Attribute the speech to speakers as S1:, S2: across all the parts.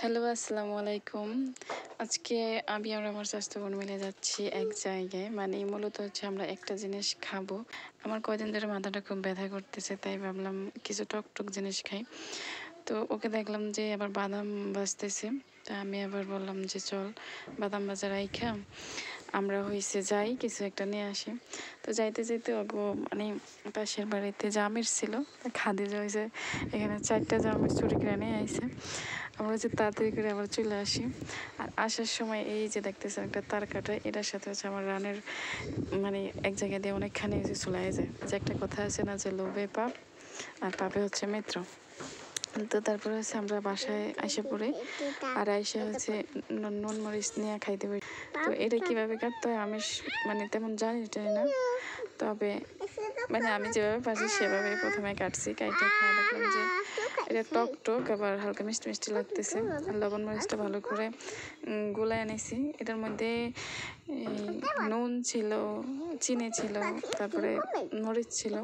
S1: Hello, আসসালামু আলাইকুম। আজকে আমি আর আমার স্বাস্থ্য বোন মিলে যাচ্ছি এক জায়গায়। মানে মূলত হচ্ছে আমরা একটা জিনিস খাবো। আমার কয়দিন ধরে মাথাটা খুব ব্যথা করতেছে, তাই ভাবলাম কিছু টক জিনিস খাই। তো ওকে দেখলাম যে আবার বাদাম ভাজতেছে। তা আমি আবার বললাম যে চল বাদাম ভাজা রাইখা আমরা যাই কিছু একটা নিয়ে আসি। তো যাইতে যাইতে ওগো মানে পাশের বাড়িতে জামের ছিল, খাদিজা হয়েছে এখানে 4টা জামের চুরি কিনে নিয়ে আইছে। আমরা তাড়াতাড়ি করে আবার চলে আসি। আর আসার সময় এই যে দেখতেছেন একটা তার কাটা, এটার সাথে হচ্ছে আমার রানের মানে এক জায়গায় দিয়ে অনেকখানি চলে যায়। যে একটা কথা আছে না, যে লোভে পাপ আর পাপে হচ্ছে মিত্র। তো তারপরে হচ্ছে আমরা বাসায় আইসা পড়ে আর আইসা হচ্ছে নুন মরিচ নিয়ে খাইতে পারি। তো এটা কীভাবে কাটতে হয় আমি মানে তেমন জানি না, তবে মানে আমি যেভাবে পারছি সেভাবেই প্রথমে কাটছি। কাইটে খাওয়া দেখলাম যে এটা টক আবার হালকা মিষ্টি মিষ্টি লাগতেছে। লবণ মরিচটা ভালো করে গুলায় এনেছি। এটার মধ্যে নুন ছিল, চিনি ছিল, তারপরে মরিচ ছিল।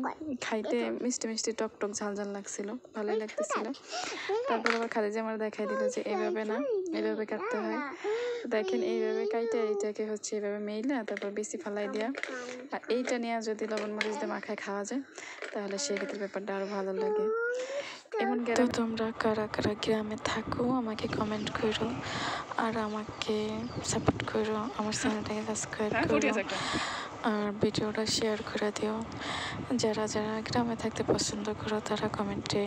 S1: খাইতে মিষ্টি মিষ্টি টক ঝাল লাগছিল, ভালোই লাগতেছিল। তারপর আবার খাদিজা আমার দেখাই দিল যে এইভাবে না, এইভাবে কাটতে হয়। দেখেন এইভাবে কাইটা এইটাকে হচ্ছে এইভাবে মেইলা তারপর বেশি ফালাই দেওয়া। আর এইটা নিয়ে যদি লবণ মরিচ দিয়ে মাখায় খাওয়া যায় তাহলে সেক্ষেত্রে ব্যাপারটা আরও ভালো লাগে। এমন তো তোমরা কারা কারা গ্রামে থাকো আমাকে কমেন্ট করো আর আমাকে সাপোর্ট করো, আমার চ্যানেলটাকে সাবস্ক্রাইব করো আর ভিডিওটা শেয়ার করে দিও। যারা যারা গ্রামে থাকতে পছন্দ করো তারা কমেন্টে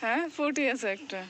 S1: হ্যাঁ ফুটি আছে একটা।